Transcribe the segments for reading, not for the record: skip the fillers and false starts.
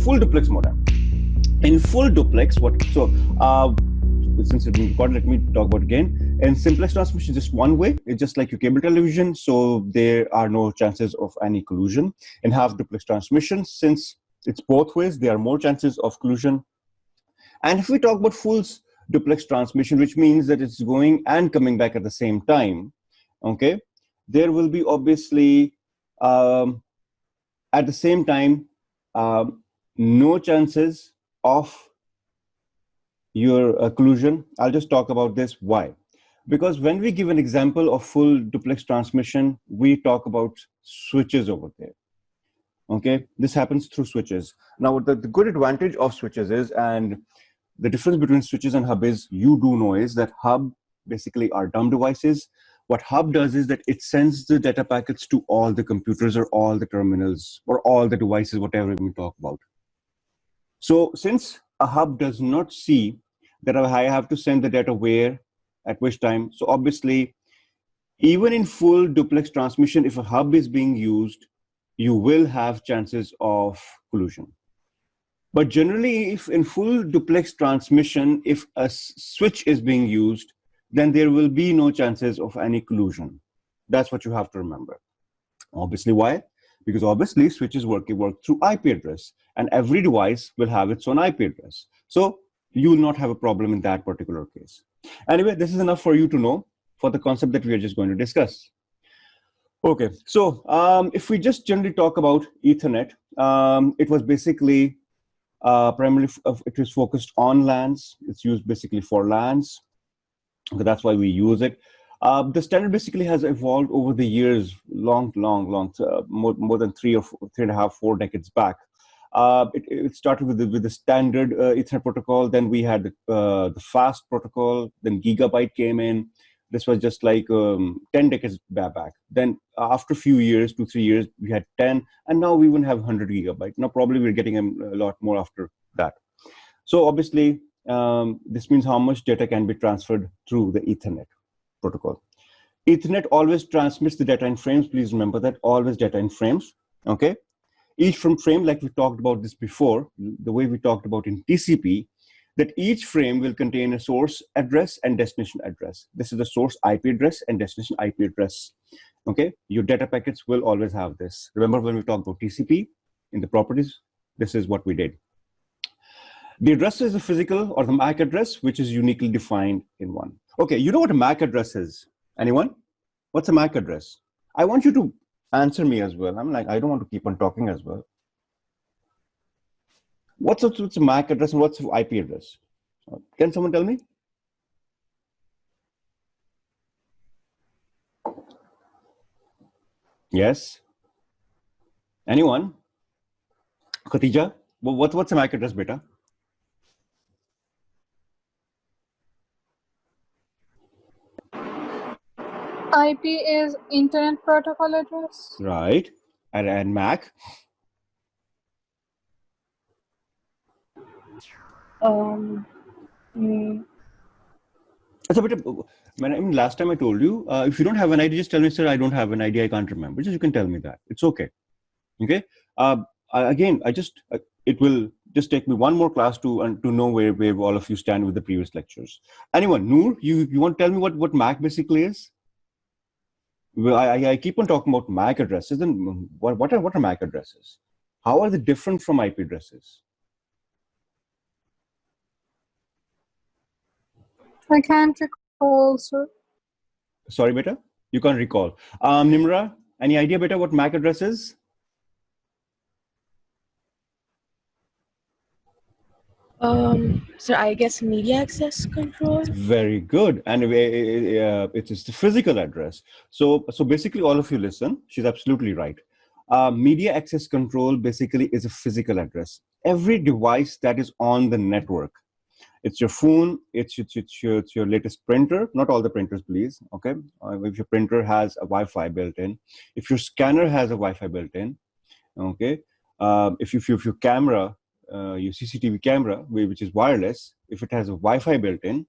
full duplex modem. In full duplex, since it been recorded, let me talk about it again. In simplex transmission, just one way. It's just like your cable television, so there are no chances of any collusion. In half duplex transmission, since it's both ways, there are more chances of collusion. And if we talk about full duplex transmission, which means that it's going and coming back at the same time, okay, there will be obviously at the same time no chances of your collusion. I'll just talk about this. Why? Because when we give an example of full duplex transmission, we talk about switches over there. Okay, this happens through switches. Now, the good advantage of switches is, and the difference between switches and hub is, you do know is that hub basically are dumb devices. What hub does is that it sends the data packets to all the computers or all the terminals or all the devices, whatever we talk about. So since a hub does not see that I have to send the data where, at which time, so obviously, even in full duplex transmission, if a hub is being used, you will have chances of collusion. But generally, if in full duplex transmission, if a switch is being used, then there will be no chances of any collusion. That's what you have to remember. Obviously, why? Because obviously switches work through IP address, and every device will have its own IP address. So you will not have a problem in that particular case. Anyway, this is enough for you to know for the concept that we are just going to discuss. Okay, so if we just generally talk about Ethernet, it was basically primarily, it was focused on LANs. It's used basically for LANs. Okay, that's why we use it. The standard basically has evolved over the years, more than 3.5, 4 decades back. It started with the standard Ethernet protocol. Then we had the fast protocol. Then Gigabyte came in. This was just like 10 decades back. Then after a few years, 2-3 years, we had 10, and now we even have 100 gigabyte. Now probably we're getting a lot more after that. So obviously, this means how much data can be transferred through the Ethernet protocol. Ethernet always transmits the data in frames. Please remember that, always data in frames. Okay. Each frame, like we talked about this before, the way we talked about in TCP, that each frame will contain a source address and destination address. This is the source IP address and destination IP address. Okay, your data packets will always have this. Remember when we talked about TCP in the properties, this is what we did. The address is the physical or the MAC address, which is uniquely defined in one. Okay, you know what a MAC address is? Anyone? What's a MAC address? I want you to answer me as well. I'm like, I don't want to keep on talking as well. What's a MAC address and what's an IP address? Can someone tell me? Yes? Anyone? Khatija? What's a MAC address, beta? IP is Internet Protocol address. Right. And MAC? Last time I told you, if you don't have an idea, just tell me, sir, I don't have an idea, I can't remember. Just you can tell me that. It's okay. Okay. It will just take me one more class to know where all of you stand with the previous lectures. Anyone, Noor, you want to tell me what MAC basically is? Well, I keep on talking about MAC addresses, and what are MAC addresses? How are they different from IP addresses? I can't recall, sir. Sorry, beta, you can't recall. Nimra, any idea, beta, what MAC address is? So I guess media access control. Very good, and it is the physical address. So basically, all of you listen. She's absolutely right. Media access control basically is a physical address. Every device that is on the network. It's your phone, it's your latest printer, not all the printers, please, okay? If your printer has a Wi-Fi built in, if your scanner has a Wi-Fi built in, okay? If your camera, your CCTV camera, which is wireless, if it has a Wi-Fi built in,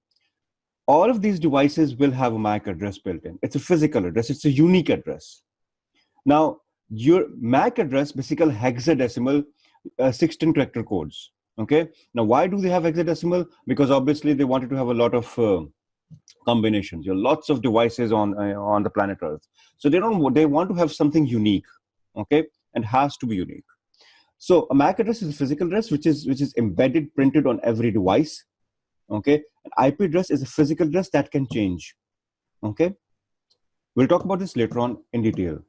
all of these devices will have a MAC address built in. It's a physical address, it's a unique address. Now, your MAC address, basically hexadecimal, 16 character codes. Okay. Now, why do they have hexadecimal? Because obviously they wanted to have a lot of combinations. Lots of devices on the planet Earth. So they want to have something unique. Okay, and has to be unique. So a MAC address is a physical address which is embedded, printed on every device. Okay, an IP address is a physical address that can change. Okay, we'll talk about this later on in detail.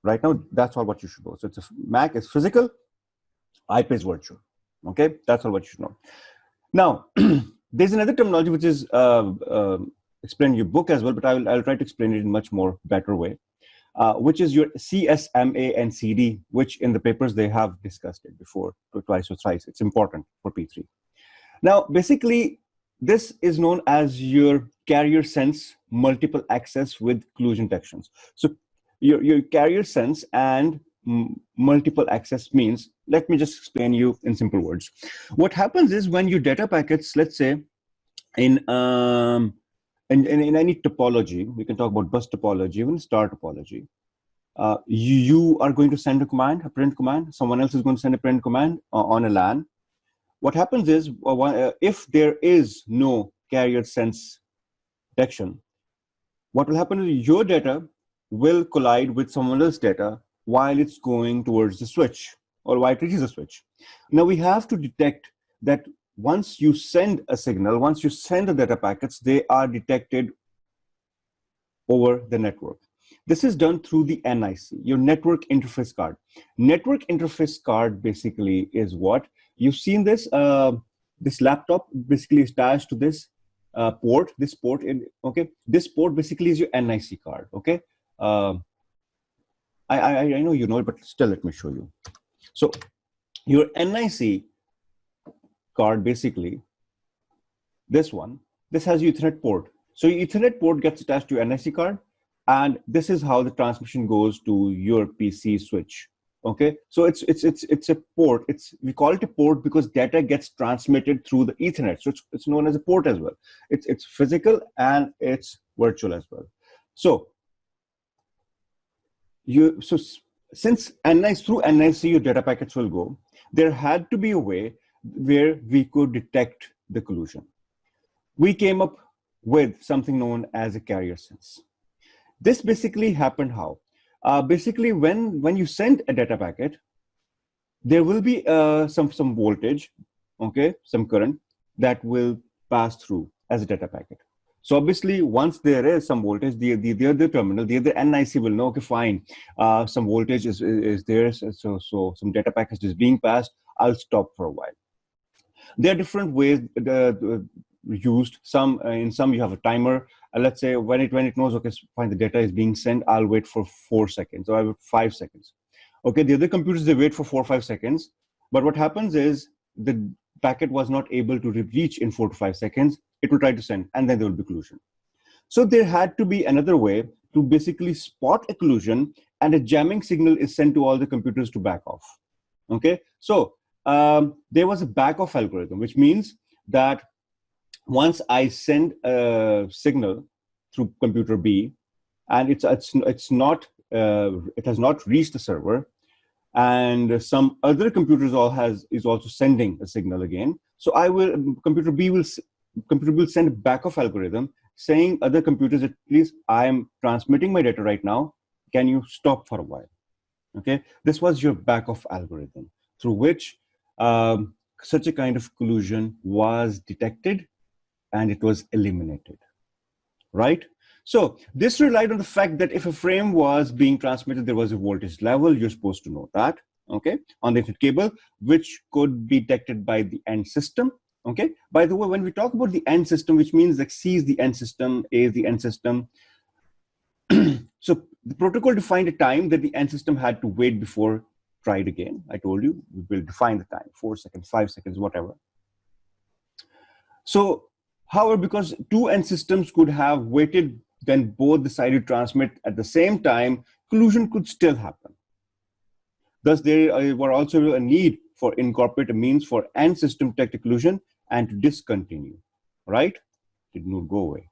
Right now, that's all what you should know. So MAC is physical, IP is virtual. Okay, that's all what you should know. Now, there's another terminology which is explained in your book as well, but I'll try to explain it in much more better way, which is your CSMA and CD, which in the papers they have discussed it before, twice or thrice. It's important for P3. Now, basically, this is known as your carrier sense multiple access with collusion detections. So your carrier sense and multiple access means, let me just explain you in simple words. What happens is when your data packets, let's say in any topology, we can talk about bus topology, even star topology, you are going to send a command, a print command, someone else is going to send a print command on a LAN. What happens is, if there is no carrier sense detection, what will happen is your data will collide with someone else's data while it's going towards the switch or while it reaches the switch. Now we have to detect that once you send a signal, once you send the data packets, they are detected over the network. This is done through the NIC, your network interface card. Network interface card basically is what? You've seen this, this laptop basically is attached to this port, this port, okay? This port basically is your NIC card, okay? I know you know it, but still let me show you. So your NIC card basically, this one, this has your Ethernet port. So your Ethernet port gets attached to your NIC card, and this is how the transmission goes to your PC switch. Okay, so it's a port. We call it a port because data gets transmitted through the Ethernet. So it's known as a port as well. It's physical and it's virtual as well. So since through NIC your data packets will go, there had to be a way where we could detect the collusion. We came up with something known as a carrier sense. This basically happened how? Basically, when you send a data packet, there will be some voltage, okay, some current that will pass through as a data packet. So obviously, once there is some voltage, the other terminal, the other NIC will know, okay, fine, some voltage is there, so some data packet is being passed. I'll stop for a while. There are different ways used. In some you have a timer. Let's say when it knows, okay, fine, the data is being sent, I'll wait for 4 seconds, or I wait 5 seconds. Okay, the other computers, they wait for 4 or 5 seconds. But what happens is the packet was not able to reach in 4 to 5 seconds. It will try to send, and then there will be collusion. So there had to be another way to basically spot a collusion, and a jamming signal is sent to all the computers to back off. Okay, so there was a back off algorithm, which means that once I send a signal through computer B, and it has not reached the server, and some other computers is also sending a signal again. So computer B will send a back off algorithm saying other computers that please, I am transmitting my data right now. Can you stop for a while? Okay, this was your back off algorithm through which such a kind of collusion was detected and it was eliminated, right? So this relied on the fact that if a frame was being transmitted, there was a voltage level, you're supposed to know that, okay, on the Ethernet cable, which could be detected by the end system, okay? By the way, when we talk about the end system, which means like C is the end system, A is the end system, so the protocol defined a time that the end system had to wait before try it again. I told you, we will define the time, 4 seconds, 5 seconds, whatever. So, however, because two end systems could have waited, then both decided to transmit at the same time, collusion could still happen. Thus, there were also a need for incorporate a means for end system to detect collusion and to discontinue, right? Did not go away,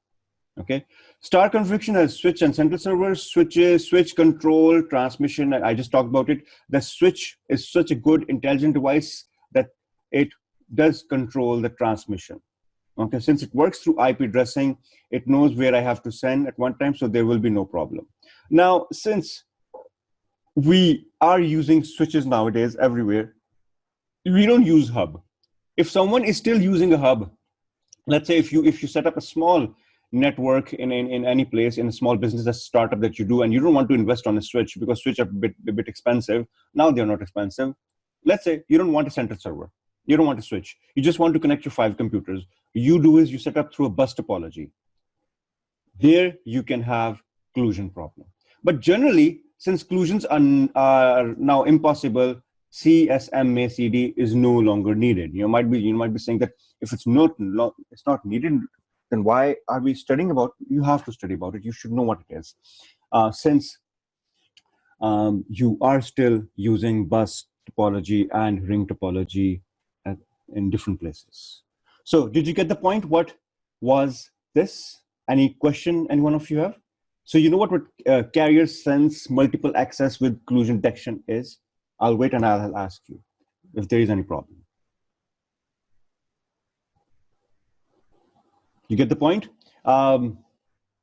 Okay, star configuration has switch and central servers, switches, switch control, transmission. I just talked about it. The switch is such a good intelligent device that it does control the transmission. Okay, since it works through IP addressing, it knows where I have to send at one time, so there will be no problem. Now, since we are using switches nowadays everywhere, we don't use hub. If someone is still using a hub, let's say if you set up a small network in any place, in a small business, a startup that you do, and you don't want to invest on a switch because switch are a bit expensive. Now they're not expensive. Let's say you don't want a central server. You don't want a switch. You just want to connect your 5 computers. You do is you set up through a bus topology. There you can have collusion problem. But generally, since collusions are now impossible, CSMA CD is no longer needed. You might be saying that if it's not needed, then why are we studying about? You have to study about it. You should know what it is, since you are still using bus topology and ring topology in different places. So, did you get the point? What was this? Any question any one of you have? So you know what carrier sense multiple access with collusion detection is? I'll wait and I'll ask you if there is any problem. You get the point? We'll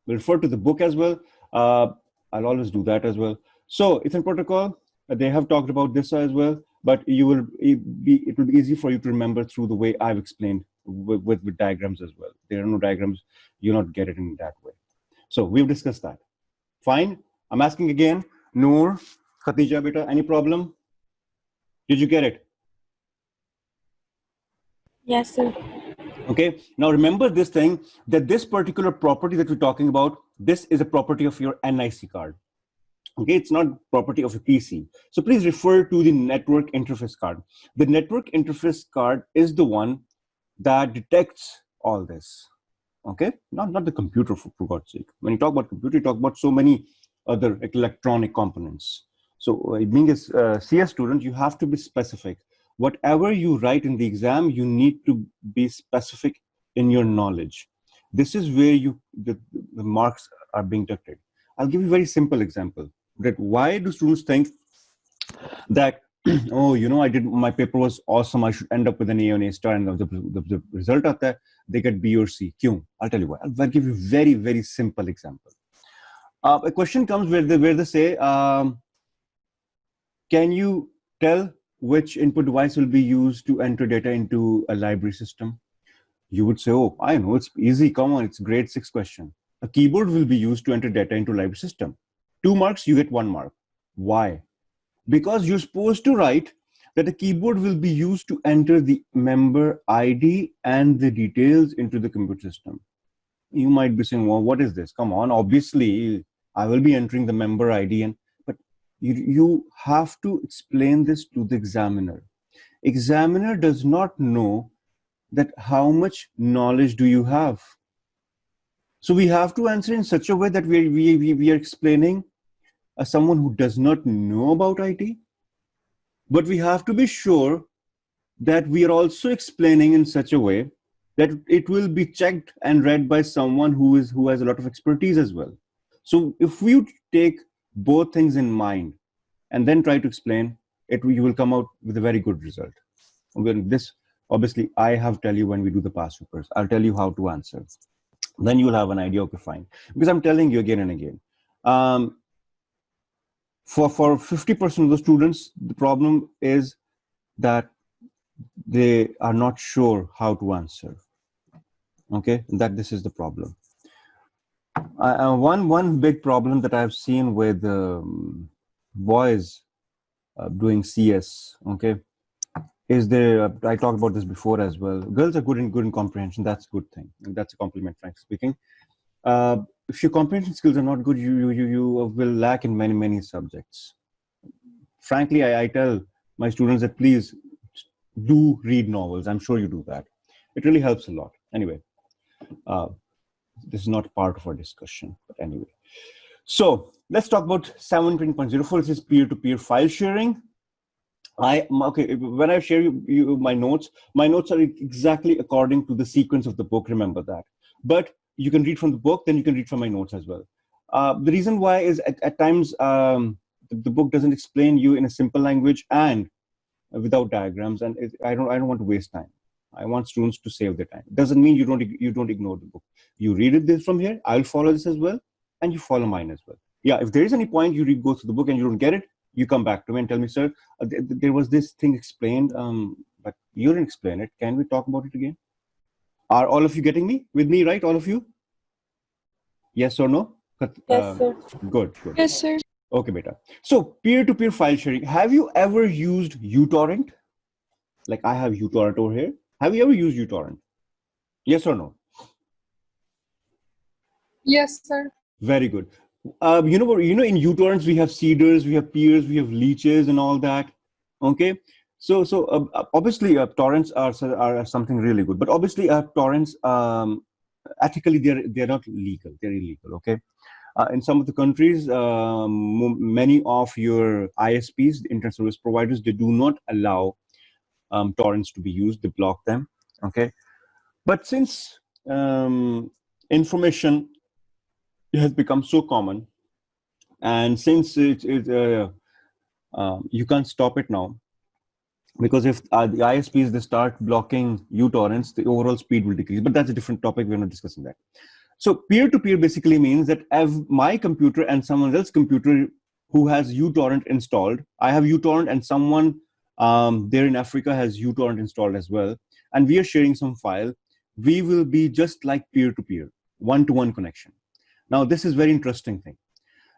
refer to the book as well. I'll always do that as well. So Ethernet protocol, they have talked about this as well, but it will be easy for you to remember through the way I've explained with diagrams as well. There are no diagrams, you'll not get it in that way. So we've discussed that. Fine. I'm asking again, Noor, Khatija beta, any problem? Did you get it? Yes, sir. Okay. Now remember this thing, that this particular property that we're talking about, this is a property of your NIC card. Okay, it's not property of a PC. So please refer to the network interface card. The network interface card is the one that detects all this. Okay, not the computer, for God's sake. When you talk about computer, you talk about so many other electronic components. So being a CS student, you have to be specific. Whatever you write in the exam, you need to be specific in your knowledge. This is where the marks are being deducted. I'll give you a very simple example. That why do students think that, oh, you know, my paper was awesome, I should end up with an A or A star, and the result of that, they get B or C. Kyun? I'll tell you why. I'll give you a very, very simple example. A question comes where they say, can you tell which input device will be used to enter data into a library system? You would say, oh, I know, it's easy, come on, it's grade 6 question. A keyboard will be used to enter data into library system. 2 marks, you get 1 mark. Why? Because you're supposed to write that a keyboard will be used to enter the member ID and the details into the computer system. You might be saying, well, what is this? Come on, obviously, I will be entering the member ID, but you have to explain this to the examiner. Examiner does not know that how much knowledge do you have. So we have to answer in such a way that we are explaining as someone who does not know about IT, but we have to be sure that we are also explaining in such a way that it will be checked and read by someone who has a lot of expertise as well. So if we take both things in mind and then try to explain it, you will come out with a very good result. This, obviously, I have to tell you when we do the past papers. I'll tell you how to answer. Then you'll have an idea, okay, fine. Because I'm telling you again and again. For 50% of the students, the problem is that they are not sure how to answer. Okay, that this is the problem. One big problem that I've seen with boys doing CS, okay, is there. I talked about this before as well. Girls are good in comprehension. That's a good thing. And that's a compliment, frankly speaking. If your comprehension skills are not good, you will lack in many subjects. Frankly, I tell my students that please do read novels. I'm sure you do that. It really helps a lot. Anyway, this is not part of our discussion, but anyway. So let's talk about 17.04. This is peer-to-peer file sharing. Okay, when I share you my notes are exactly according to the sequence of the book. Remember that. But you can read from the book, then you can read from my notes as well. The reason why is at times the book doesn't explain you in a simple language and without diagrams, and I don't want to waste time. I want students to save their time. Doesn't mean you don't ignore the book. You read it this from here. I'll follow this as well, and you follow mine as well. Yeah, if there is any point you go through the book and you don't get it, you come back to me and tell me, sir, there was this thing explained, but you didn't explain it. Can we talk about it again? Are all of you getting me with me, right? All of you? Yes or no? Yes, sir. Good. Yes, sir. Okay, beta. So peer-to-peer file sharing. Have you ever used uTorrent? Like I have uTorrent over here. Have you ever used uTorrent? Yes or no? Yes, sir. Very good. In uTorrents we have seeders, we have peers, we have leeches, and all that. Okay. So obviously torrents are something really good, but obviously torrents ethically they're not legal. They're illegal. Okay. In some of the countries, many of your ISPs, the internet service providers, they do not allow torrents to be used. They block them. Okay. But since information has become so common, and since you can't stop it now, because if the ISPs they start blocking uTorrents, the overall speed will decrease. But that's a different topic. We're not discussing that. So peer-to-peer basically means that my computer and someone else's computer who has uTorrent installed, I have uTorrent and someone there in Africa has uTorrent installed as well, and we are sharing some file, we will be just like peer-to-peer, one-to-one connection. Now, this is very interesting thing.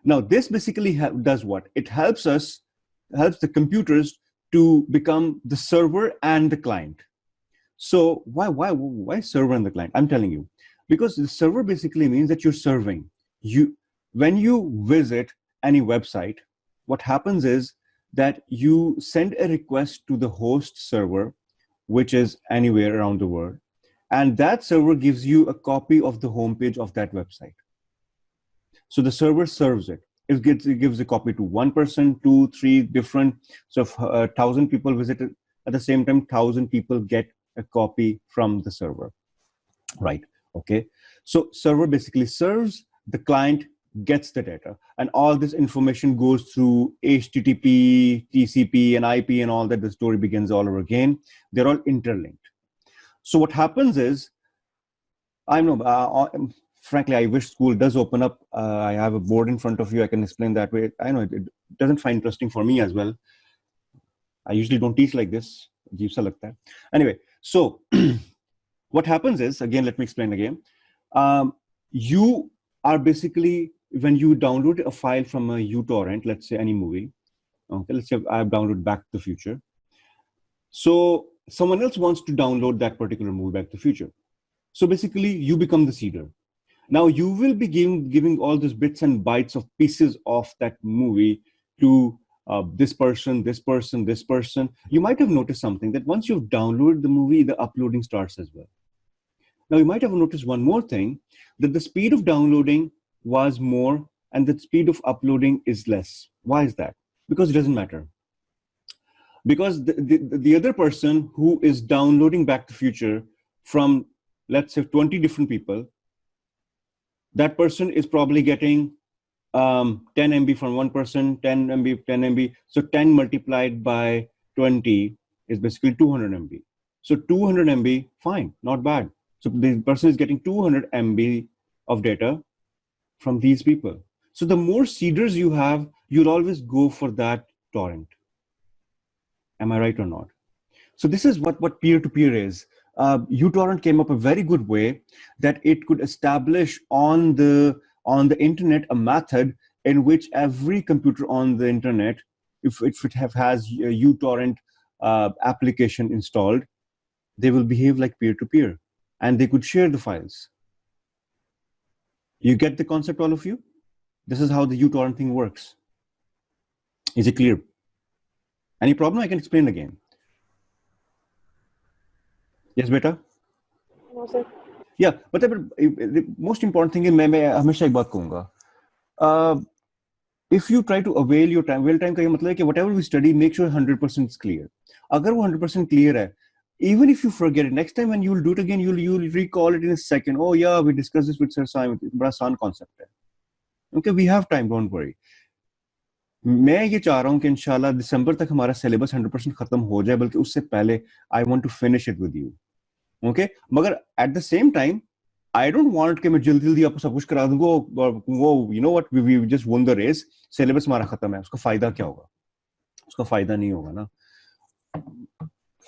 Now, this basically does what? It helps the computers to become the server and the client. So why server and the client? I'm telling you, because the server basically means that you're serving. When you visit any website, what happens is that you send a request to the host server, which is anywhere around the world, and that server gives you a copy of the homepage of that website. So the server serves it. It gives a copy to one person, 2, 3 different. So if 1,000 people visit it at the same time, 1,000 people get a copy from the server, right? Okay. So server basically serves, the client gets the data, and all this information goes through HTTP, TCP, and IP, and all that. The story begins all over again. They're all interlinked. So what happens is, I know, frankly, I wish school does open up. I have a board in front of you. I can explain that way. I know it doesn't find interesting for me as well. I usually don't teach like this. Ajeeb sa lagta hai. Anyway, so what happens is, again, let me explain again. You are basically, when you download a file from a uTorrent, let's say any movie, okay, let's say I've downloaded Back to the Future. So someone else wants to download that particular movie, Back to the Future. So basically, you become the seeder. Now you will be giving all these bits and bytes of pieces of that movie to this person, this person, this person. You might have noticed something, that once you've downloaded the movie, the uploading starts as well. Now you might have noticed one more thing, that the speed of downloading was more and the speed of uploading is less. Why is that? Because it doesn't matter. Because the other person who is downloading Back to the Future from, let's say, 20 different people, that person is probably getting 10 MB from one person, 10 MB, 10 MB. So 10 multiplied by 20 is basically 200 MB. So 200 MB, fine, not bad. So the person is getting 200 MB of data from these people. So the more seeders you have, you'll always go for that torrent. Am I right or not? So this is what peer-to-peer is. uTorrent came up a very good way that it could establish on the internet a method in which every computer on the internet, if it has a uTorrent application installed, they will behave like peer-to-peer, and they could share the files. You get the concept, all of you? This is how the uTorrent thing works. Is it clear? Any problem? I can explain again. Yes, beta? No, sir. Yeah, but the most important thing is, मैं हमेशा एक बात कहूँगा, if you try to avail time का ये मतलब है कि whatever we study, make sure 100% is clear. अगर वो 100% clear है, even if you forget it, next time when you'll do it again, you'll recall it in a second. Oh yeah, we discussed this with Sir Saem. बड़ा आसान concept है. Okay, we have time, don't worry. मैं ये चाह रहा हूँ कि इंशाल्लाह दिसंबर तक हमारा सिलेबस 100% खत्म हो जाए, बल्कि उससे पहले I want to finish it with you. Okay, मगर at the same time I don't want कि मैं जल्दी आपको सब कुछ करा दूंगा और वो you know what we just won the race, syllabus हमारा खत्म है, उसका फायदा क्या होगा? उसका फायदा नहीं होगा ना.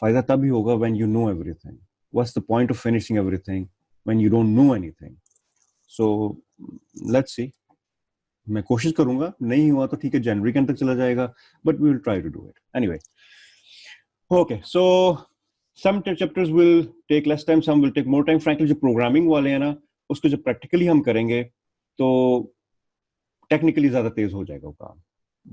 फायदा तभी होगा when you know everything. What's the point of finishing everything when you don't know anything? So let's see. मैं कोशिश करूंगा, नहीं हुआ तो ठीक है, जनवरी के अंत तक चला जाएगा, but we will try to do it anyway. Okay, so some chapters will take less time, some will take more time. Frankly, जो programming वाले हैं ना, उसको जब practically हम करेंगे तो technically ज़्यादा तेज हो जाएगा वो काम.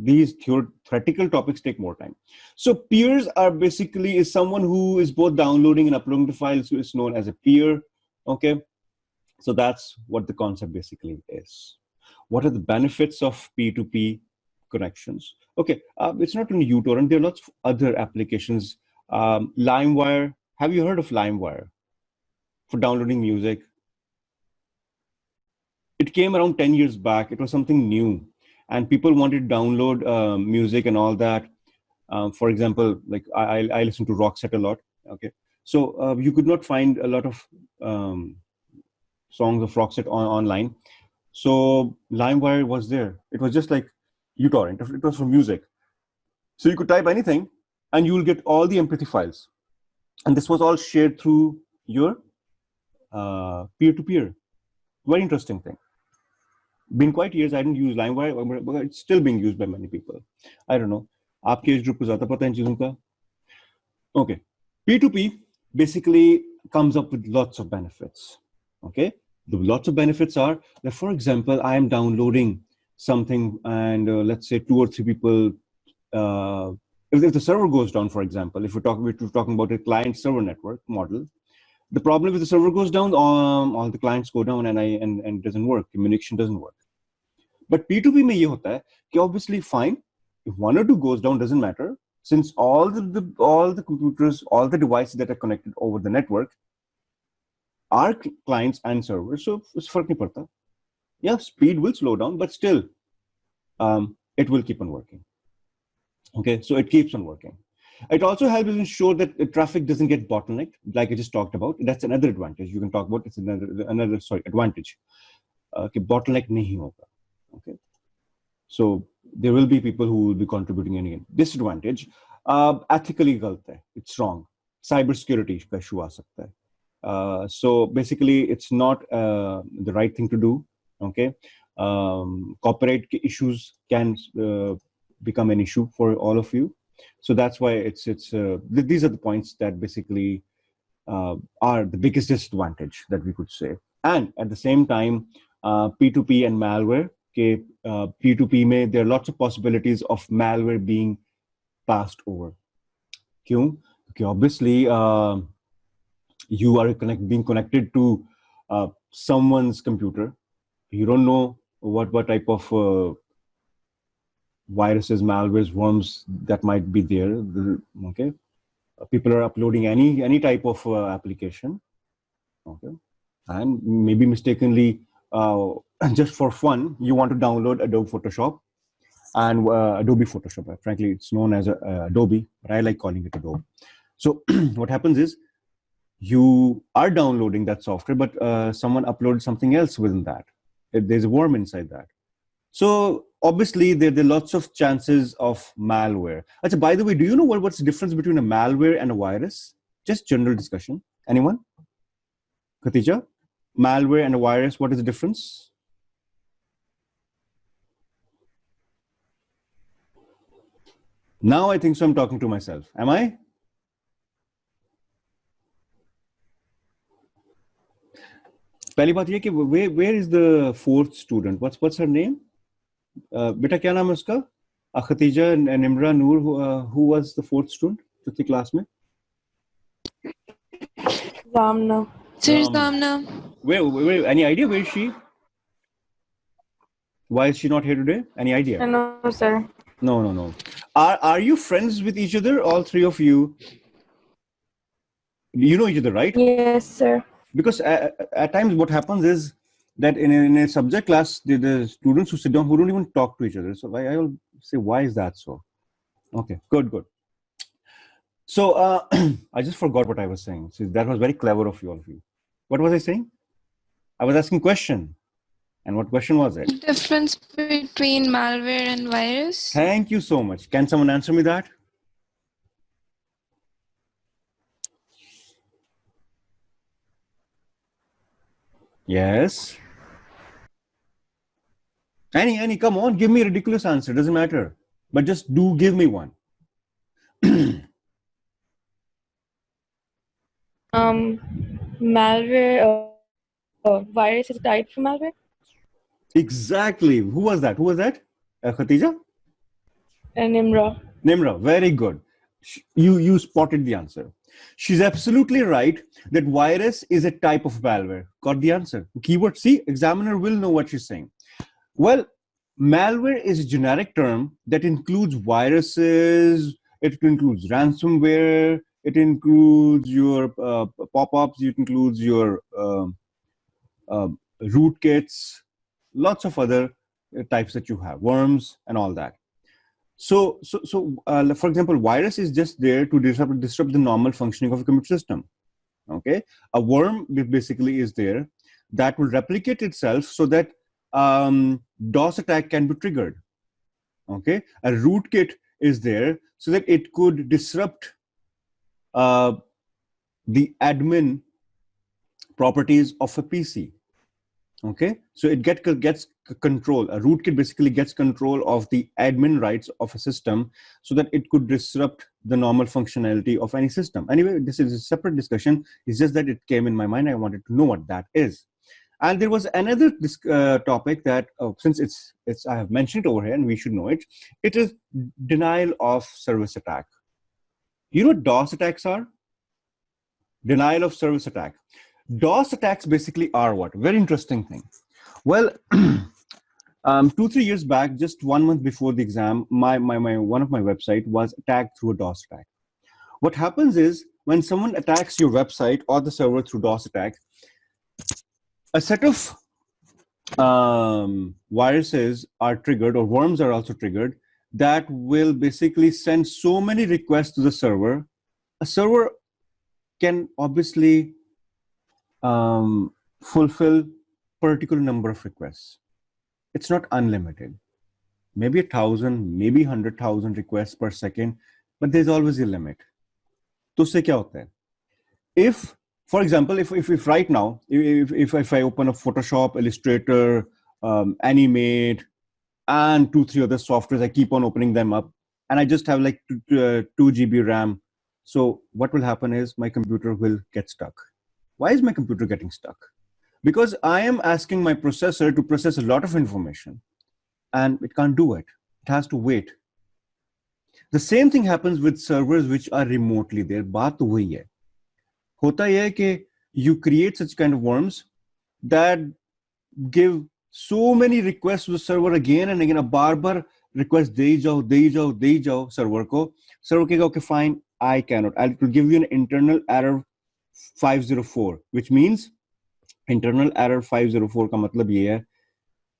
These theoretical topics take more time. So peers are basically is someone who is both downloading and uploading the files, so it's known as a peer. Okay, so that's what the concept basically is. What are the benefits of P2P connections? Okay, it's not only uTorrent, there are lots of other applications. LimeWire, have you heard of LimeWire for downloading music? It came around 10 years back. It was something new and people wanted to download music and all that. For example, like I listen to Rockset a lot. Okay, so you could not find a lot of songs of Rockset online. So LimeWire was there. It was just like uTorrent. It was for music. So you could type anything and you will get all the MP3 files. And this was all shared through your peer-to-peer. Very interesting thing. Been quite years I didn't use LimeWire, but it's still being used by many people. I don't know. आपके age group को ज़्यादा पता है इन चीज़ों का? Okay. P2P basically comes up with lots of benefits. Okay. The lots of benefits are that, for example, I am downloading something and let's say 2 or 3 people, if the server goes down, for example, if we're talking about a client server network model, the problem if the server goes down, all the clients go down and it doesn't work, communication doesn't work. But P2P में ये होता है कि obviously fine, if 1 or 2 goes down, doesn't matter, since all the computers, all the devices that are connected over the network are clients and servers, so it's फर्क नहीं पड़ता. Yeah, speed will slow down, but still, it will keep on working. Okay, so it keeps on working. It also helps ensure that the traffic doesn't get bottlenecked, like I just talked about. That's another advantage you can talk about. It's another advantage. Okay, bottleneck nahi hoga. Okay, so there will be people who will be contributing any disadvantage. Ethically galat hai. It's wrong. Cybersecurity ka issue aa sakta hai. So basically, it's not the right thing to do. Okay, copyright issues can become an issue for all of you. So that's why these are the points that basically are the biggest disadvantage that we could say. And at the same time, P2P and malware. P2P में there are lots of possibilities of malware being passed over. क्यों? Because obviously you are being connected to someone's computer. You don't know what type of viruses, malwares, worms that might be there. Okay, people are uploading any type of application. Okay, and maybe mistakenly, just for fun, you want to download Adobe Photoshop and Adobe Photoshop. Frankly, it's known as Adobe, but I like calling it Adobe. So what happens is, you are downloading that software, but someone uploaded something else within that. There's a worm inside that. So obviously there are lots of chances of malware. Achha, by the way, do you know what's the difference between a malware and a virus? Just general discussion. Anyone? Khatija? Malware and a virus, what is the difference? Now I think so I'm talking to myself. Am I? पहली बात ये कि where is the 4th student? What's her name? बेटा क्या नाम है उसका? Khatija, Nimra, Noor. Who was the 4th student? 5th class में? Zamna. Sir Zamna. Where? Any idea where is she? Why is she not here today? Any idea? No, sir. No. Are you friends with each other, all 3 of you? You know each other, right? Yes, sir. Because at times what happens is that in a subject class, the students who sit down who don't even talk to each other. So I will say, why is that so? Okay, good. So I just forgot what I was saying. So that was very clever of you, all of you. What was I saying? I was asking question. And what question was it? Difference between malware and virus? Thank you so much. Can someone answer me that? Yes. Any, come on, give me a ridiculous answer. Doesn't matter. But just do give me one. Malware. Virus is type for malware. Exactly. Who was that? Khatija? And Nimra. Nimra, very good. You spotted the answer. She's absolutely right that virus is a type of malware. Got the answer. Keyword. See, examiner will know what she's saying. Well, malware is a generic term that includes viruses, it includes ransomware, it includes your pop-ups, it includes your rootkits, lots of other types that you have, worms and all that. So, for example, virus is just there to disrupt the normal functioning of a computer system. Okay, a worm basically is there that will replicate itself so that DOS attack can be triggered. Okay, a rootkit is there so that it could disrupt the admin properties of a PC. Okay, so it gets control. A rootkit basically gets control of the admin rights of a system so that it could disrupt the normal functionality of any system. Anyway, this is a separate discussion. It's just that it came in my mind. I wanted to know what that is. And there was another topic that since it's I have mentioned it over here and we should know it. It is denial of service attack. You know what DOS attacks are? Denial of service attack. DOS attacks basically are what? Very interesting thing. Well, 2-3 years back, just 1 month before the exam, my one of my website was attacked through a DOS attack. What happens is when someone attacks your website or the server through DOS attack, a set of viruses are triggered, or worms are also triggered, that will basically send so many requests to the server. A server can obviously fulfill particular number of requests. It's not unlimited. Maybe 1,000, maybe 100,000 requests per second, but there's always a limit. तो उससे क्या होता है? If, for example, if right now, if I open up Photoshop, Illustrator, Animate, and 2-3 other softwares, I keep on opening them up, and I just have like 2 GB RAM. So what will happen is my computer will get stuck. Why is my computer getting stuck? Because I am asking my processor to process a lot of information, and it can't do it. It has to wait. The same thing happens with servers which are remotely there. बात तो वही है. होता यह है कि you create such kind of worms that give so many requests to the server again and again. A bar request दे जाओ server को. Server कहेगा okay fine, I cannot. I'll give you an internal error 504, which means internal error 504 का मतलब ये है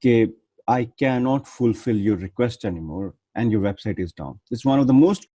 कि I cannot fulfill your request anymore and your website is down. It's one of the most